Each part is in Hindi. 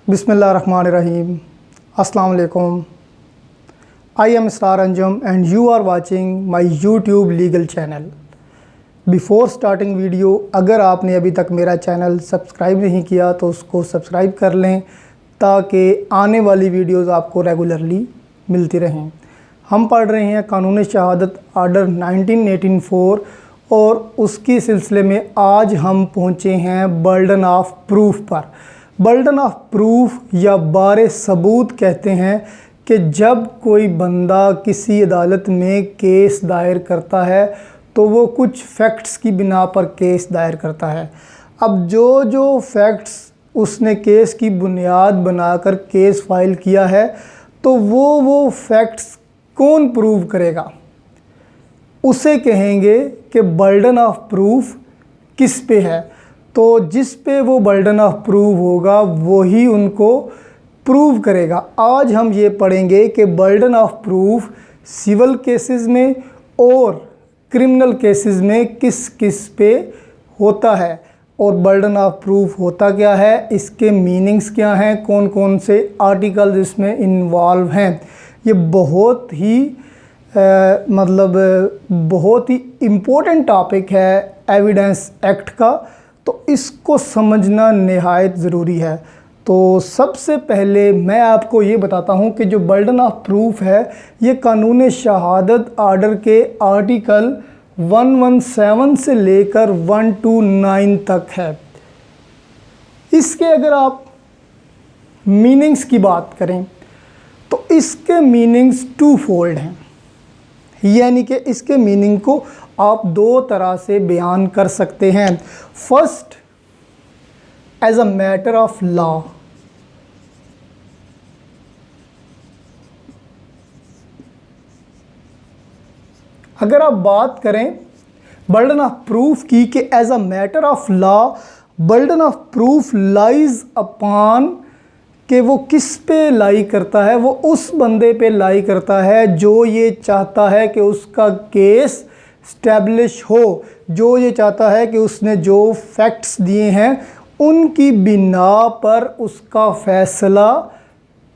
बिस्मिल्लाहिर्रहमानिर्रहीम। अस्सलाम वालेकुम। I am Star Anjum and you are watching my YouTube legal channel. Before starting video, अगर आपने अभी तक मेरा चैनल सब्सक्राइब नहीं किया तो उसको सब्सक्राइब कर लें ताकि आने वाली वीडियोस आपको रेगुलरली मिलती रहें। हम पढ़ रहे हैं कानून शहादत आर्डर 1984 और उसके सिलसिले में आज हम पहुंचे हैं बर्डन ऑफ प्रूफ पर। बर्डन ऑफ प्रूफ या बारे सबूत कहते हैं कि जब कोई बंदा किसी अदालत में केस दायर करता है तो वो कुछ फैक्ट्स की बिना पर केस दायर करता है। अब जो फैक्ट्स उसने केस की बुनियाद बनाकर केस फाइल किया है तो वो फैक्ट्स कौन प्रूव करेगा, उसे कहेंगे कि बर्डन ऑफ प्रूफ किस पे है। तो जिस पे वो बर्डन ऑफ प्रूफ होगा वही उनको प्रूव करेगा। आज हम ये पढ़ेंगे कि burden of proof civil cases में और क्रिमिनल केसेस में किस किस पे होता है और बर्डन ऑफ प्रूफ होता क्या है, इसके मीनिंग्स क्या हैं, कौन कौन से आर्टिकल्स इसमें इन्वॉल्व हैं। ये बहुत ही बहुत ही इम्पोर्टेंट टॉपिक है एविडेंस एक्ट का, तो इसको समझना निहायत ज़रूरी है। तो सबसे पहले मैं आपको ये बताता हूँ कि जो बर्डन ऑफ प्रूफ है ये कानून शहादत आर्डर के आर्टिकल 117 से लेकर 129 तक है। इसके अगर आप मीनिंग्स की बात करें तो इसके मीनिंग्स टू फोल्ड हैं, यानी कि इसके मीनिंग को आप दो तरह से बयान कर सकते हैं। First, as a matter of law. अगर आप बात करें बर्डन ऑफ प्रूफ की कि as a matter of law burden of proof lies upon कि वो किस पे लाई करता है, वो उस बंदे पे लाई करता है जो ये चाहता है कि उसका केस स्टैब्लिश हो, जो ये चाहता है कि उसने जो फैक्ट्स दिए हैं उनकी बिना पर उसका फैसला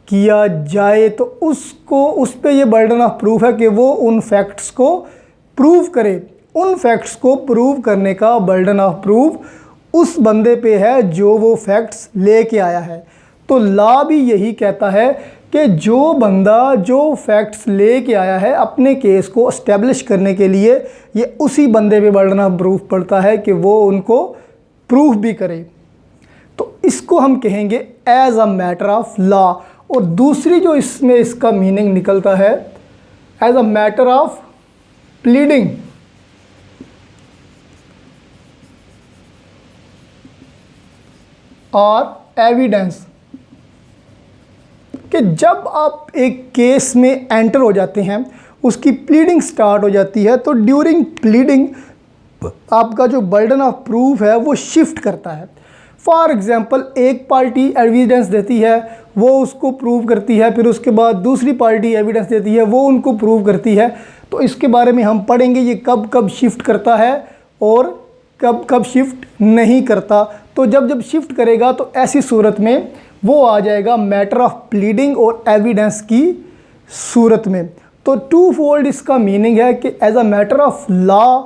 किया जाए। तो उसको उस पे ये बर्डन ऑफ प्रूफ है कि वो उन फैक्ट्स को प्रूव करे। उन फैक्ट्स को प्रूव करने का बर्डन ऑफ प्रूफ उस बंदे पे है जो वो फैक्ट्स लेके आया है। तो लॉ भी यही कहता है कि जो बंदा जो फैक्ट्स लेके आया है अपने केस को एस्टेब्लिश करने के लिए, ये उसी बंदे पे बर्डन ऑफ प्रूफ पड़ता है कि वो उनको प्रूफ भी करे। तो इसको हम कहेंगे as a matter of law. और दूसरी जो इसमें इसका मीनिंग निकलता है as a matter of pleading. और एविडेंस कि जब आप एक केस में एंटर हो जाते हैं, उसकी प्लीडिंग स्टार्ट हो जाती है, तो ड्यूरिंग प्लीडिंग आपका जो बर्डन ऑफ प्रूफ है वो शिफ्ट करता है। फॉर एग्जांपल, एक पार्टी एविडेंस देती है, वो उसको प्रूव करती है, फिर उसके बाद दूसरी पार्टी एविडेंस देती है, वो उनको प्रूव करती है। तो इसके बारे में हम पढ़ेंगे ये कब कब शिफ्ट करता है और कब कब शिफ्ट नहीं करता। तो जब शिफ्ट करेगा तो ऐसी सूरत में वो आ जाएगा मैटर ऑफ प्लीडिंग और एविडेंस की सूरत में। तो टू फोल्ड इसका मीनिंग है कि as a matter of law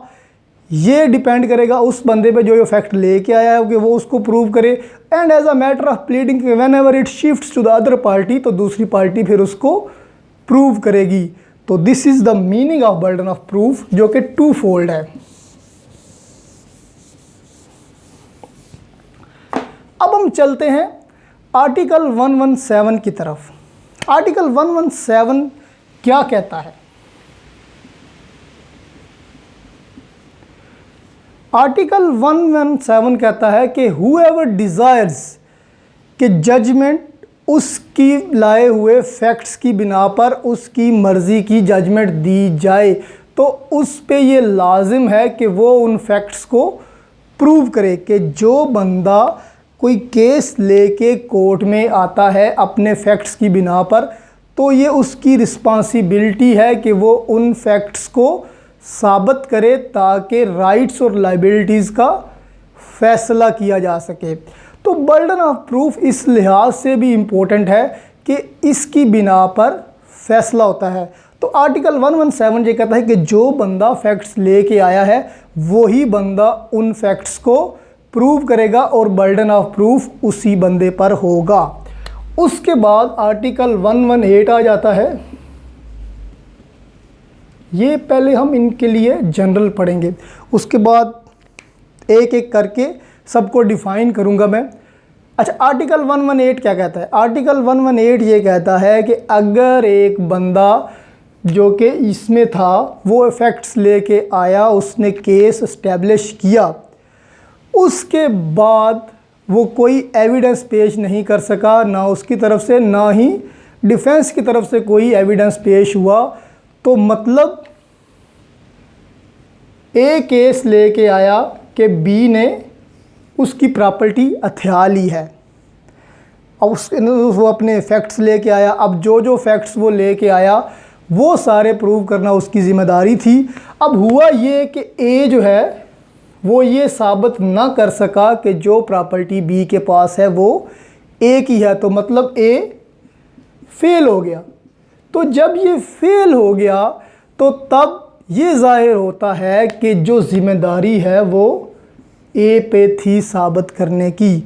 ये डिपेंड करेगा उस बंदे पे जो ये फैक्ट लेके आया है कि वो उसको प्रूव करे, and as a matter of pleading whenever it shifts to the other party, तो दूसरी पार्टी फिर उसको प्रूव करेगी। तो this is the meaning of burden of proof जो कि टू फोल्ड है। अब हम चलते हैं आर्टिकल 117 की तरफ। आर्टिकल 117 क्या कहता है? आर्टिकल 117 कहता है कि whoever desires कि जजमेंट उसकी लाए हुए फैक्ट्स की बिना पर उसकी मर्ज़ी की जजमेंट दी जाए, तो उस पे ये लाजिम है कि वो उन फैक्ट्स को प्रूव करे। कि जो बंदा कोई केस लेके कोर्ट में आता है अपने फैक्ट्स की बिना पर, तो ये उसकी रिस्पॉन्सिबिलिटी है कि वो उन फैक्ट्स को साबित करे ताकि राइट्स और लाइबिलिटीज़ का फैसला किया जा सके। तो बर्डन ऑफ प्रूफ इस लिहाज से भी इम्पोर्टेंट है कि इसकी बिना पर फैसला होता है। तो आर्टिकल 117 ये कहता है कि जो बंदा फैक्ट्स लेके आया है वही बंदा उन फैक्ट्स को प्रूव करेगा और बर्डन ऑफ प्रूफ उसी बंदे पर होगा। उसके बाद आर्टिकल 118 आ जाता है। ये पहले हम इनके लिए जनरल पढ़ेंगे, उसके बाद एक एक करके सबको डिफाइन करूंगा मैं। अच्छा, आर्टिकल 118 क्या कहता है? आर्टिकल 118 ये कहता है कि अगर एक बंदा जो कि इसमें था वो फैक्ट्स लेके आया, उसने केस इस्टेब्लिश किया, उसके बाद वो कोई एविडेंस पेश नहीं कर सका, ना उसकी तरफ से ना ही डिफेंस की तरफ से कोई एविडेंस पेश हुआ, तो मतलब ए केस लेके आया कि बी ने उसकी प्रॉपर्टी हथिया ली है, अब वो अपने फैक्ट्स लेके आया। अब जो जो फैक्ट्स वो लेके आया वो सारे प्रूव करना उसकी ज़िम्मेदारी थी। अब हुआ ये कि ए जो है वो ये साबित ना कर सका कि जो प्रॉपर्टी बी के पास है वो ए की है, तो मतलब ए फेल हो गया। तो जब ये फेल हो गया तो तब ये ज़ाहिर होता है कि जो ज़िम्मेदारी है वो ए पे थी साबित करने की।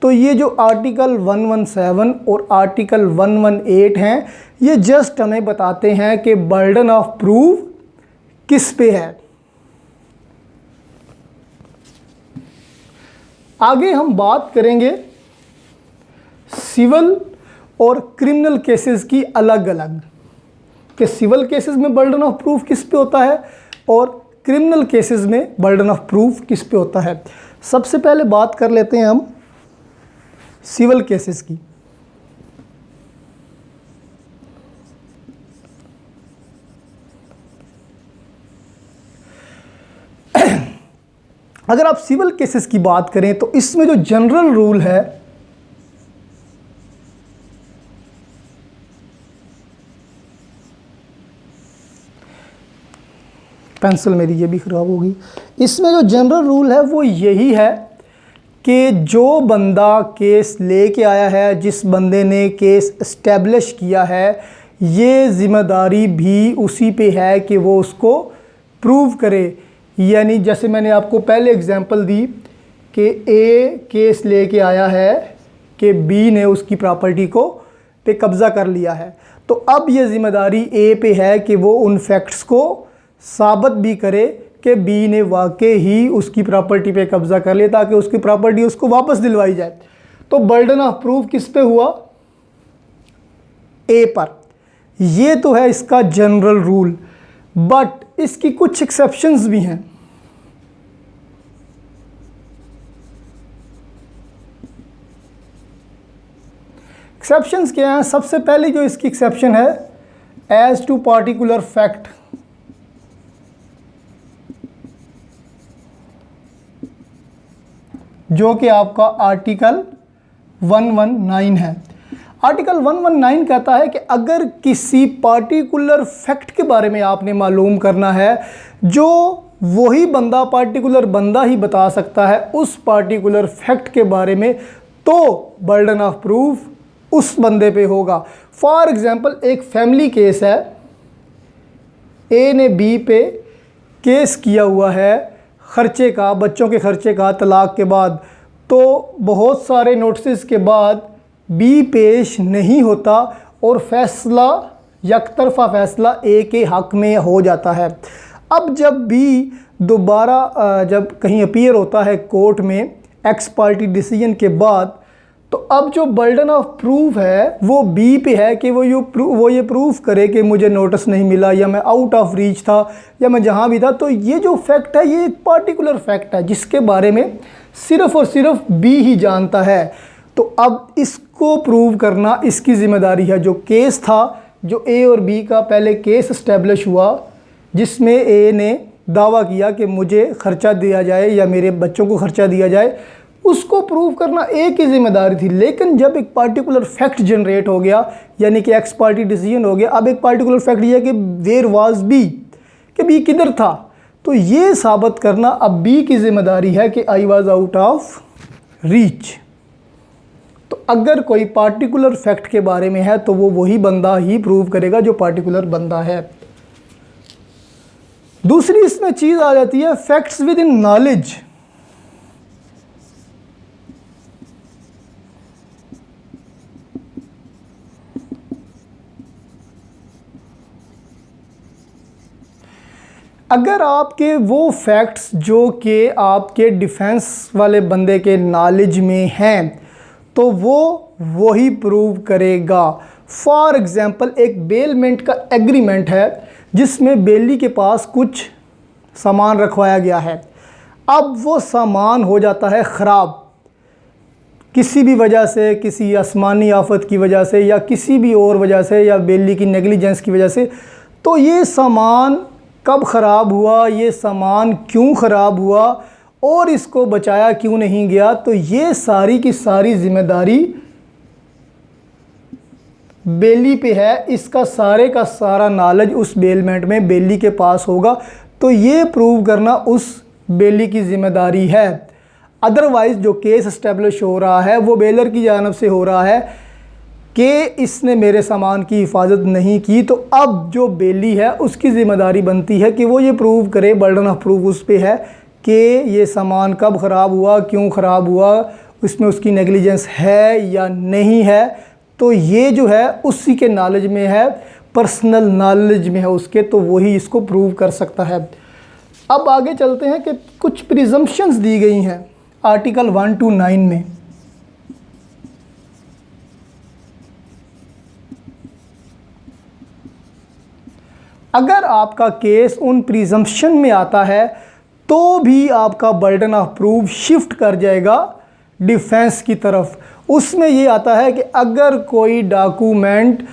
तो ये जो आर्टिकल 117 और आर्टिकल 118 हैं ये जस्ट हमें बताते हैं कि बर्डन ऑफ प्रूफ किस पे है। आगे हम बात करेंगे सिविल और क्रिमिनल केसेस की अलग अलग, कि सिविल केसेस में बर्डन ऑफ प्रूफ किस पे होता है और क्रिमिनल केसेस में बर्डन ऑफ प्रूफ किस पे होता है। सबसे पहले बात कर लेते हैं हम सिविल केसेस की। अगर आप सिविल केसेस की बात करें तो इसमें जो जनरल रूल है पेंसिल मेरी ये भी ख़राब होगी। इसमें जो जनरल रूल है वो यही है कि जो बंदा केस लेके आया है, जिस बंदे ने केस इस्टेब्लिश किया है, ये ज़िम्मेदारी भी उसी पे है कि वो उसको प्रूव करे। यानी जैसे मैंने आपको पहले एग्जांपल दी कि ए केस लेके आया है कि बी ने उसकी प्रॉपर्टी को पे कब्ज़ा कर लिया है, तो अब ये ज़िम्मेदारी ए पे है कि वो उन फैक्ट्स को साबित भी करे कि बी ने वाकई ही उसकी प्रॉपर्टी पे कब्ज़ा कर लिया ताकि उसकी प्रॉपर्टी उसको वापस दिलवाई जाए। तो बर्डन ऑफ प्रूफ किस पे हुआ? ए पर। ये तो है इसका जनरल रूल, बट इसकी कुछ एक्सेप्शंस भी हैं। एक्सेप्शंस क्या हैं? सबसे पहले जो इसकी एक्सेप्शन है, एज टू पार्टिकुलर फैक्ट। जो कि आपका आर्टिकल 119 है। आर्टिकल 119 कहता है कि अगर किसी पार्टिकुलर फैक्ट के बारे में आपने मालूम करना है, जो वही बंदा पार्टिकुलर बंदा ही बता सकता है उस पार्टिकुलर फैक्ट के बारे में, तो बर्डन ऑफ प्रूफ उस बंदे पे होगा। फॉर एग्जांपल एक फैमिली केस है, ए ने बी पे केस किया हुआ है ख़र्चे का, बच्चों के ख़र्चे का तलाक के बाद, तो बहुत सारे नोटिस के बाद बी पेश नहीं होता और फैसला यकतरफा फैसला ए के हक़ में हो जाता है। अब जब बी दोबारा जब कहीं अपीयर होता है कोर्ट में एक्स पार्टी डिसीजन के बाद, तो अब जो बर्डन ऑफ प्रूफ है वो बी पे है कि वो ये प्रूफ करे कि मुझे नोटिस नहीं मिला, या मैं आउट ऑफ रीच था, या मैं जहाँ भी था। तो ये जो फैक्ट है ये एक पार्टिकुलर फैक्ट है जिसके बारे में सिर्फ़ और सिर्फ बी ही जानता है। तो अब इसको प्रूव करना इसकी ज़िम्मेदारी है। जो केस था, जो ए और बी का पहले केस इस्टेब्लिश हुआ जिसमें ए ने दावा किया कि मुझे ख़र्चा दिया जाए या मेरे बच्चों को ख़र्चा दिया जाए, उसको प्रूव करना ए की ज़िम्मेदारी थी। लेकिन जब एक पार्टिकुलर फैक्ट जनरेट हो गया, यानी कि एक्स पार्टी डिसीजन हो गया, अब एक पार्टिकुलर फैक्ट ये है कि वेयर वाज बी, कि बी किधर था, तो ये साबित करना अब बी की ज़िम्मेदारी है कि I was out of reach. तो अगर कोई पार्टिकुलर फैक्ट के बारे में है तो वो वही बंदा ही प्रूव करेगा जो पार्टिकुलर बंदा है। दूसरी इसमें चीज़ आ जाती है फैक्ट्स विद इन नॉलेज। अगर आपके वो फैक्ट्स जो कि आपके डिफेंस वाले बंदे के नॉलेज में हैं तो वो वही प्रूव करेगा। फॉर एग्ज़ाम्पल एक बेलमेंट का एग्रीमेंट है जिसमें बेली के पास कुछ सामान रखवाया गया है। अब वो सामान हो जाता है ख़राब किसी भी वजह से, किसी आसमानी आफत की वजह से या किसी भी और वजह से या बेली की नेग्लिजेंस की वजह से। तो ये सामान कब ख़राब हुआ, ये सामान क्यों ख़राब हुआ और इसको बचाया क्यों नहीं गया, तो ये सारी की सारी ज़िम्मेदारी बेली पे है। इसका सारे का सारा नॉलेज उस बेलमेंट में बेली के पास होगा, तो ये प्रूव करना उस बेली की ज़िम्मेदारी है। अदरवाइज़ जो केस इस्टेब्लिश हो रहा है वो बेलर की जानिब से हो रहा है कि इसने मेरे सामान की हिफाजत नहीं की, तो अब जो बेली है उसकी ज़िम्मेदारी बनती है कि वो ये प्रूव करे, बर्डन ऑफ प्रूफ उस पे है कि ये सामान कब ख़राब हुआ, क्यों ख़राब हुआ, उसमें उसकी नेग्लिजेंस है या नहीं है। तो ये जो है उसी के नॉलेज में है, पर्सनल नॉलेज में है उसके, तो वही इसको प्रूव कर सकता है। अब आगे चलते हैं कि कुछ प्रिजम्पशंस दी गई हैं आर्टिकल 1 to 9 में। अगर आपका केस उन प्रिजम्पशन में आता है तो भी आपका बर्डन ऑफ प्रूफ शिफ्ट कर जाएगा डिफेंस की तरफ। उसमें ये आता है कि अगर कोई डॉक्यूमेंट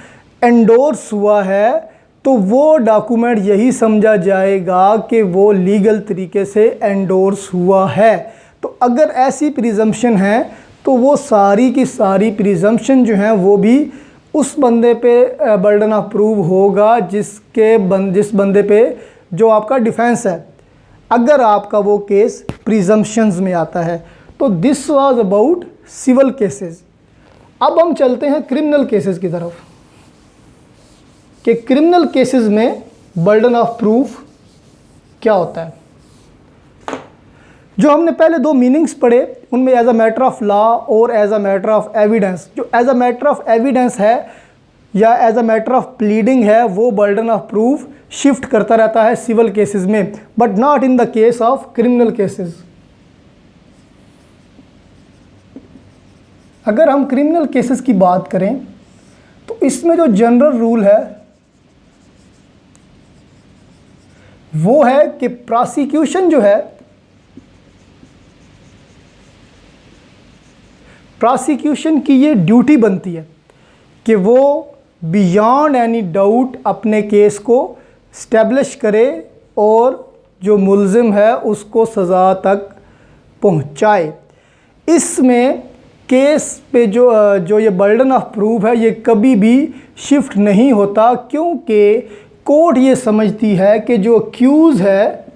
एंडोर्स हुआ है तो वो डॉक्यूमेंट यही समझा जाएगा कि वो लीगल तरीके से एंडोर्स हुआ है। तो अगर ऐसी प्रिजम्पशन है तो वो सारी की सारी प्रिजम्पशन जो हैं वो भी उस बंदे पे बर्डन ऑफ प्रूफ होगा जिस बंदे पे जो आपका डिफेंस है, अगर आपका वो केस प्रिजम्पशंस में आता है। तो this was about civil cases. अब हम चलते हैं क्रिमिनल केसेस की तरफ कि क्रिमिनल केसेस में बर्डन ऑफ प्रूफ क्या होता है। जो हमने पहले दो मीनिंग्स पढ़े उनमें as a matter of law और as a matter of evidence. जो as a matter of evidence है या as a matter of pleading है वो बर्डन ऑफ प्रूफ शिफ्ट करता रहता है सिविल केसेस में, but not in the case of criminal cases. अगर हम क्रिमिनल केसेस की बात करें तो इसमें जो जनरल रूल है वो है कि प्रोसिक्यूशन जो है, प्रोसिक्यूशन की ये ड्यूटी बनती है कि वो बियॉन्ड एनी डाउट अपने केस को स्टैब्लिश करे और जो मुल्ज़िम है उसको सज़ा तक पहुंचाए। इसमें केस पे जो ये बर्डन ऑफ प्रूफ है ये कभी भी शिफ्ट नहीं होता, क्योंकि कोर्ट ये समझती है कि जो अक्यूज़ है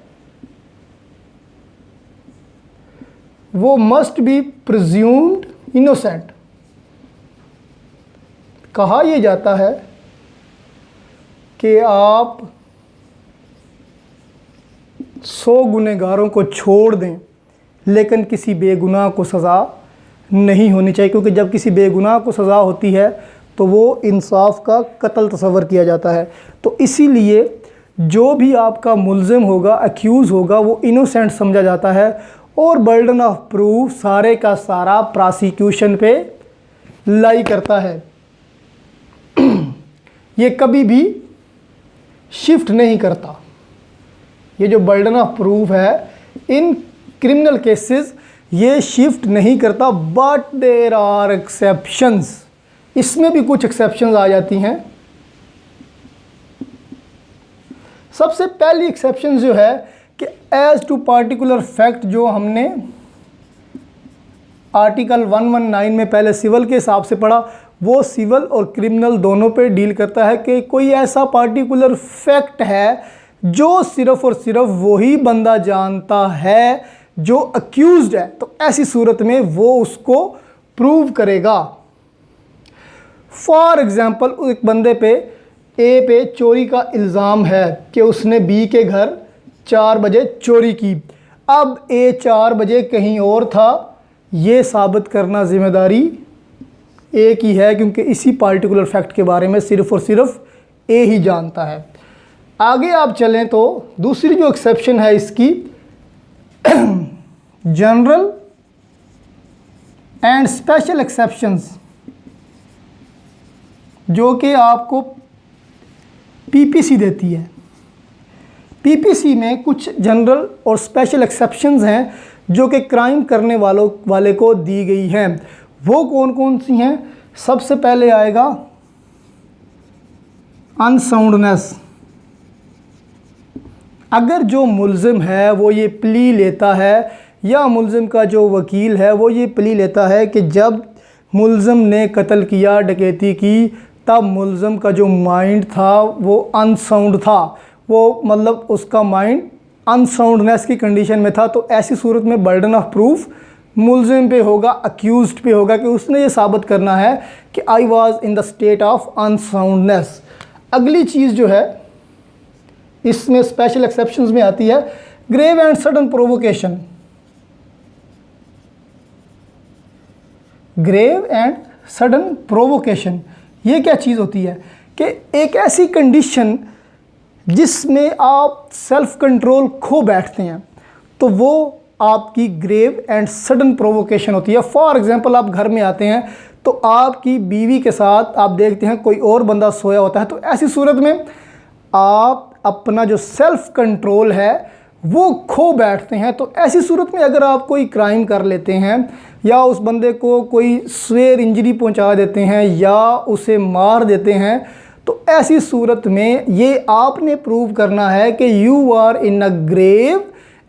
वो मस्ट बी प्रिज्यूम्ड इनोसेंट। कहा यह जाता है कि आप 100 गुनहगारों को छोड़ दें लेकिन किसी बेगुनाह को सज़ा नहीं होनी चाहिए, क्योंकि जब किसी बेगुनाह को सज़ा होती है तो वो इंसाफ का कत्ल तस्वर किया जाता है। तो इसीलिए जो भी आपका मुल्ज़िम होगा, अक्यूज़ होगा, वो इनोसेंट समझा जाता है और बर्डन ऑफ प्रूफ सारे का सारा प्रोसिक्यूशन पे लाई करता है। ये कभी भी शिफ्ट नहीं करता। ये जो बर्डन ऑफ प्रूफ है इन क्रिमिनल केसेस ये शिफ्ट नहीं करता, बट देयर आर एक्सेप्शंस। इसमें भी कुछ एक्सेप्शंस आ जाती हैं। सबसे पहली एक्सेप्शन जो है कि एज टू पार्टिकुलर फैक्ट, जो हमने आर्टिकल 119 में पहले सिविल के हिसाब से पढ़ा, वो सिविल और क्रिमिनल दोनों पे डील करता है कि कोई ऐसा पार्टिकुलर फैक्ट है जो सिर्फ़ और सिर्फ वही बंदा जानता है जो अक्यूज़्ड है। तो ऐसी सूरत में वो उसको प्रूव करेगा। फॉर एग्ज़ाम्पल एक बंदे पे ए पे चोरी का इल्ज़ाम है कि उसने बी के घर 4 बजे चोरी की। अब ए 4 बजे कहीं और था, ये साबित करना ज़िम्मेदारी ए की है, क्योंकि इसी पार्टिकुलर फैक्ट के बारे में सिर्फ़ और सिर्फ ए ही जानता है। आगे आप चलें तो दूसरी जो एक्सेप्शन है इसकी, जनरल एंड स्पेशल एक्सेप्शंस, जो कि आपको पीपीसी देती है। पीपीसी में कुछ जनरल और स्पेशल एक्सेप्शंस हैं जो कि क्राइम करने वाले को दी गई हैं। वो कौन कौन सी हैं? सबसे पहले आएगा अनसाउंडनेस। अगर जो मुल्ज़िम है वो ये प्ली लेता है, या मुल्ज़िम का जो वकील है वो ये प्ली लेता है कि जब मुल्ज़िम ने कत्ल किया, डकैती की, तब मुल्ज़िम का जो माइंड था वो अनसाउंड था, वो मतलब उसका माइंड अनसाउंडनेस की कंडीशन में था, तो ऐसी सूरत में बर्डन ऑफ प्रूफ मुल्ज़िम पे होगा, अक्यूज्ड पे होगा कि उसने ये साबित करना है कि I was in the state of unsoundness. अगली चीज़ जो है इसमें स्पेशल एक्सेप्शंस में आती है grave and sudden provocation. Grave and sudden provocation ये क्या चीज़ होती है कि एक ऐसी कंडीशन जिसमें आप सेल्फ कंट्रोल खो बैठते हैं, तो वो आपकी ग्रेव एंड सडन प्रोवोकेशन होती है। फॉर एग्जांपल आप घर में आते हैं तो आपकी बीवी के साथ आप देखते हैं कोई और बंदा सोया होता है, तो ऐसी सूरत में आप अपना जो सेल्फ कंट्रोल है वो खो बैठते हैं। तो ऐसी सूरत में अगर आप कोई क्राइम कर लेते हैं या उस बंदे को कोई स्वेयर इंजरी पहुंचा देते हैं या उसे मार देते हैं, तो ऐसी सूरत में ये आपने प्रूव करना है कि you are in a grave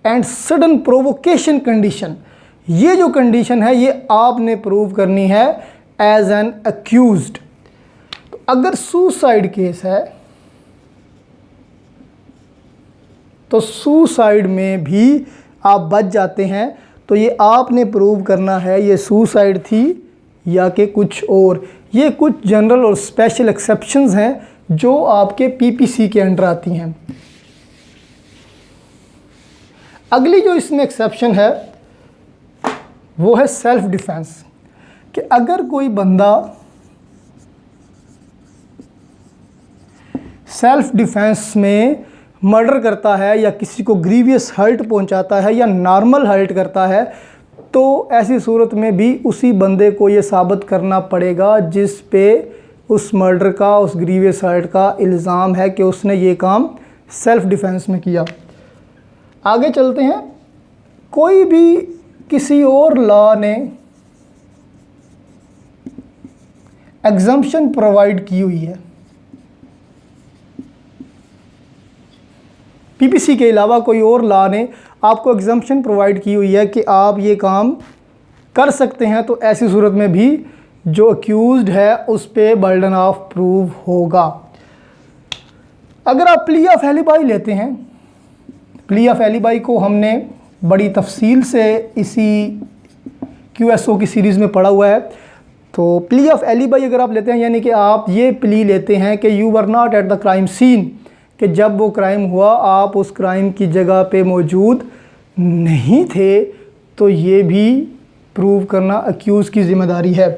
and sudden provocation condition. ये जो कंडीशन है ये आपने प्रूव करनी है एज एन अक्यूज्ड। तो अगर सुसाइड केस है तो सुसाइड में भी आप बच जाते हैं, तो ये आपने प्रूव करना है ये सुसाइड थी या कि कुछ और। ये कुछ जनरल और स्पेशल एक्सेप्शंस हैं जो आपके पीपीसी के अंडर आती हैं। अगली जो इसमें एक्सेप्शन है वो है सेल्फ डिफेंस, कि अगर कोई बंदा सेल्फ डिफेंस में मर्डर करता है या किसी को ग्रीवियस हर्ट पहुंचाता है या नॉर्मल हर्ट करता है, तो ऐसी सूरत में भी उसी बंदे को ये साबित करना पड़ेगा जिस पे उस मर्डर का, उस ग्रीवियस हर्ट का इल्ज़ाम है कि उसने ये काम सेल्फ डिफेंस में किया। आगे चलते हैं। कोई भी किसी और लॉ ने एग्जम्पशन प्रोवाइड की हुई है, पीपीसी के अलावा कोई और लॉ ने आपको एग्जम्पशन प्रोवाइड की हुई है कि आप ये काम कर सकते हैं, तो ऐसी सूरत में भी जो अक्यूज्ड है उस पर बर्डन ऑफ प्रूफ होगा। अगर आप प्ली ऑफ एलिबाई लेते हैं, प्ली ऑफ एलिबाई को हमने बड़ी तफसील से इसी QSO की सीरीज़ में पढ़ा हुआ है। तो प्ली ऑफ एलिबाई अगर आप लेते हैं, यानी कि आप ये प्ली लेते हैं कि you were not at the crime scene, कि जब वो क्राइम हुआ आप उस क्राइम की जगह पे मौजूद नहीं थे, तो ये भी प्रूव करना अक्यूज़ की ज़िम्मेदारी है।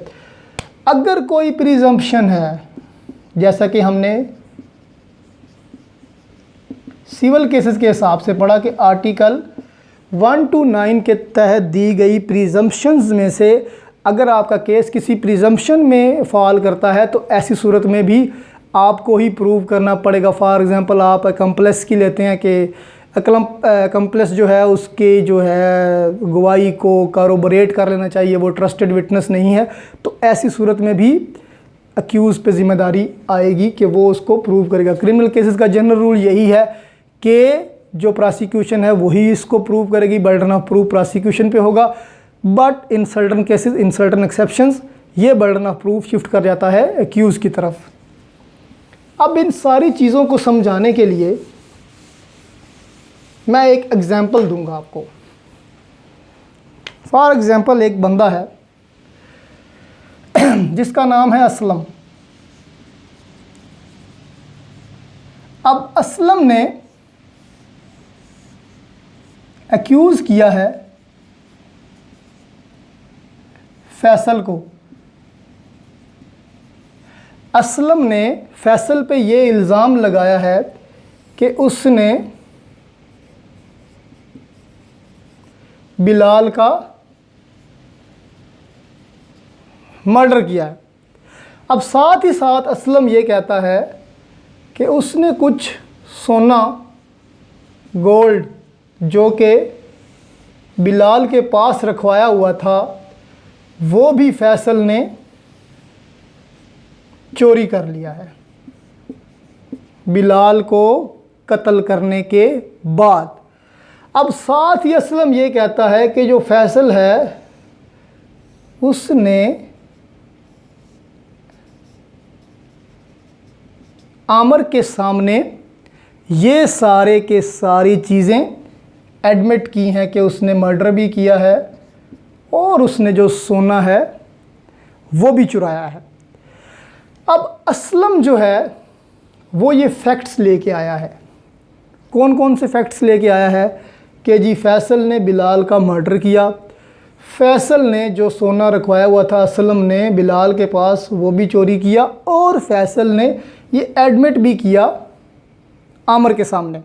अगर कोई प्रिजम्पशन है, जैसा कि हमने सिविल केसेस के हिसाब से पढ़ा कि आर्टिकल 1 to 9 के तहत दी गई प्रिजम्पशंस में से अगर आपका केस किसी प्रिजम्पशन में फॉल करता है, तो ऐसी सूरत में भी आपको ही प्रूव करना पड़ेगा। फॉर एग्ज़ाम्पल आप अकम्प्लेस की लेते हैं कि अकम्प्लेस जो है उसके जो है गवाही को कारोबरेट कर लेना चाहिए, वो ट्रस्टेड विटनेस नहीं है, तो ऐसी सूरत में भी अक्यूज़ पे ज़िम्मेदारी आएगी कि वो उसको प्रूव करेगा। क्रिमिनल केसेस का जनरल रूल यही है कि जो प्रोसिक्यूशन है वही इसको प्रूव करेगी, बर्डन ऑफ प्रूफ प्रोसिक्यूशन पे होगा। But in certain cases, in certain exceptions, ये बर्डन ऑफ प्रूफ शिफ्ट कर जाता है अक्यूज़ की तरफ। अब इन सारी चीज़ों को समझाने के लिए मैं एक एग्ज़ाम्पल दूंगा आपको। फॉर एग्ज़ाम्पल एक बंदा है, जिसका नाम है असलम। अब असलम ने एक्यूज़ किया है फैसल को। असलम ने फैसल पे ये इल्ज़ाम लगाया है कि उसने बिलाल का मर्डर किया है। अब साथ ही साथ असलम ये कहता है कि उसने कुछ सोना, गोल्ड जो कि बिलाल के पास रखवाया हुआ था, वो भी फैसल ने चोरी कर लिया है बिलाल को कत्ल करने के बाद। अब साथ ही असलम ये कहता है कि जो फैसल है उसने आमर के सामने ये सारे के सारी चीज़ें एडमिट की हैं कि उसने मर्डर भी किया है और उसने जो सोना है वो भी चुराया है। अब असलम जो है वो ये फैक्ट्स लेके आया है। कौन कौन से फैक्ट्स लेके आया है कि जी फैसल ने बिलाल का मर्डर किया, फैसल ने जो सोना रखवाया हुआ था असलम ने बिलाल के पास वो भी चोरी किया, और फैसल ने ये एडमिट भी किया आमर के सामने।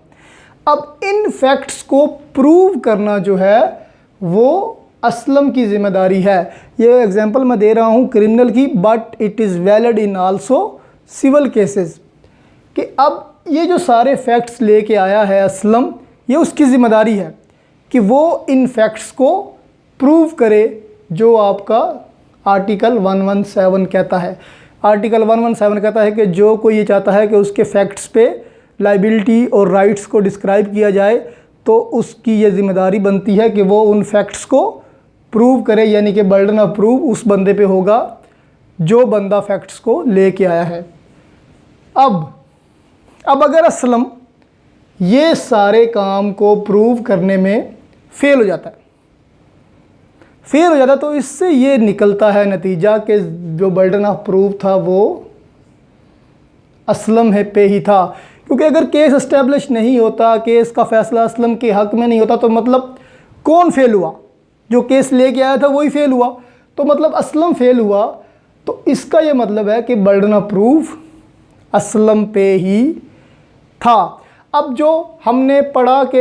अब इन फैक्ट्स को प्रूव करना जो है वो असलम की ज़िम्मेदारी है। ये एग्जांपल मैं दे रहा हूँ क्रिमिनल की, but it is valid in also civil cases, कि अब ये जो सारे फैक्ट्स लेके आया है असलम, ये उसकी ज़िम्मेदारी है कि वो इन फैक्ट्स को प्रूव करे जो आपका आर्टिकल 117 कहता है। आर्टिकल 117 कहता है कि जो कोई ये चाहता है कि उसके फैक्ट्स पे लाइबिलिटी और राइट्स को डिस्क्राइब किया जाए तो उसकी ये ज़िम्मेदारी बनती है कि वो उन फैक्ट्स को प्रूव करे, यानी कि बर्डन ऑफ प्रूफ उस बंदे पे होगा जो बंदा फैक्ट्स को लेके आया है। अब अगर असलम ये सारे काम को प्रूव करने में फेल हो जाता है तो इससे ये निकलता है नतीजा कि जो बर्डन ऑफ प्रूफ था वो असलम है पे ही था। क्योंकि अगर केस एस्टेब्लिश नहीं होता, केस का फैसला असलम के हक़ में नहीं होता, तो मतलब कौन फेल हुआ? जो केस लेके आया था वही फेल हुआ, तो मतलब असलम फेल हुआ। तो इसका ये मतलब है कि बर्डन ऑफ प्रूफ असलम पे ही था। अब जो हमने पढ़ा कि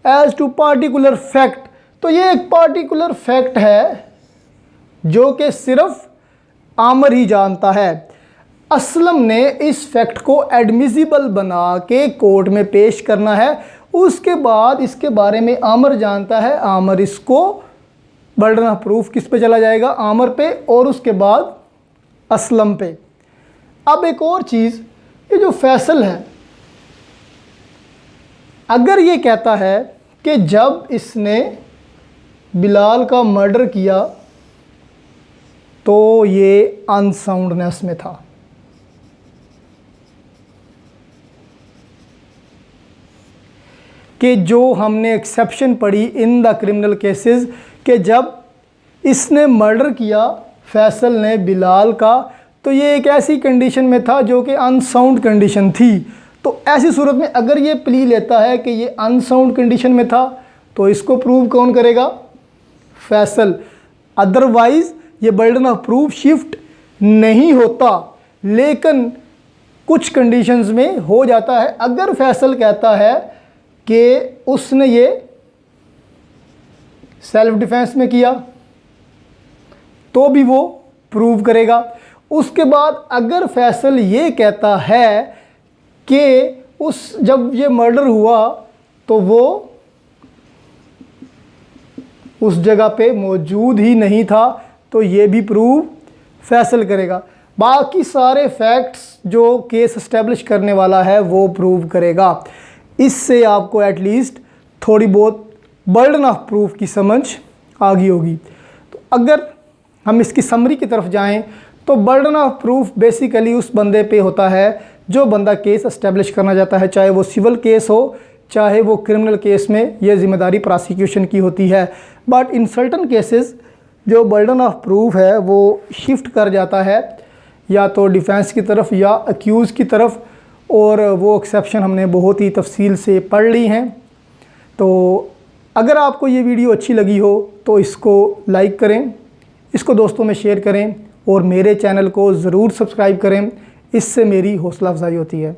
एज टू पार्टिकुलर फैक्ट, तो ये एक पार्टिकुलर फैक्ट है जो कि सिर्फ आमर ही जानता है। असलम ने इस फैक्ट को एडमिसिबल बना के कोर्ट में पेश करना है। उसके बाद इसके बारे में आमर जानता है, आमर इसको बर्डन ऑफ प्रूफ किस पे चला जाएगा? आमर पे, और उसके बाद असलम पे। अब एक और चीज़, ये जो फैसल है, अगर ये कहता है कि जब इसने बिलाल का मर्डर किया तो ये अनसाउंडनेस में था, कि जो हमने एक्सेप्शन पढ़ी इन द क्रिमिनल केसेस कि जब इसने मर्डर किया फैसल ने बिलाल का, तो ये एक ऐसी कंडीशन में था जो कि अनसाउंड कंडीशन थी। तो ऐसी सूरत में अगर ये प्ली लेता है कि ये अनसाउंड कंडीशन में था, तो इसको प्रूव कौन करेगा? फैसल। अदरवाइज़ ये बर्डन ऑफ प्रूफ शिफ्ट नहीं होता, लेकिन कुछ कंडीशंस में हो जाता है। अगर फैसल कहता है कि उसने ये सेल्फ डिफेंस में किया तो भी वो प्रूव करेगा। उसके बाद अगर फैसल ये कहता है कि जब ये मर्डर हुआ तो वो उस जगह पे मौजूद ही नहीं था, तो ये भी प्रूव फैसल करेगा। बाकी सारे फैक्ट्स जो केस एस्टेब्लिश करने वाला है वो प्रूव करेगा। इससे आपको एटलीस्ट थोड़ी बहुत बर्डन ऑफ प्रूफ की समझ आ गई होगी। तो अगर हम इसकी समरी की तरफ जाएं तो बर्डन ऑफ प्रूफ बेसिकली उस बंदे पे होता है जो बंदा केस एस्टेब्लिश करना चाहता है, चाहे वो सिविल केस हो चाहे वो क्रिमिनल केस में, ये जिम्मेदारी प्रोसिक्यूशन की होती है। बट इन सर्टन केसेस जो बर्डन ऑफ प्रूफ है वो शिफ्ट कर जाता है या तो डिफेंस की तरफ या अक्यूज़ की तरफ, और वो एक्सेप्शन हमने बहुत ही तफसील से पढ़ ली हैं। तो अगर आपको ये वीडियो अच्छी लगी हो तो इसको लाइक करें, इसको दोस्तों में शेयर करें और मेरे चैनल को ज़रूर सब्सक्राइब करें, इससे मेरी हौसला अफजाई होती है।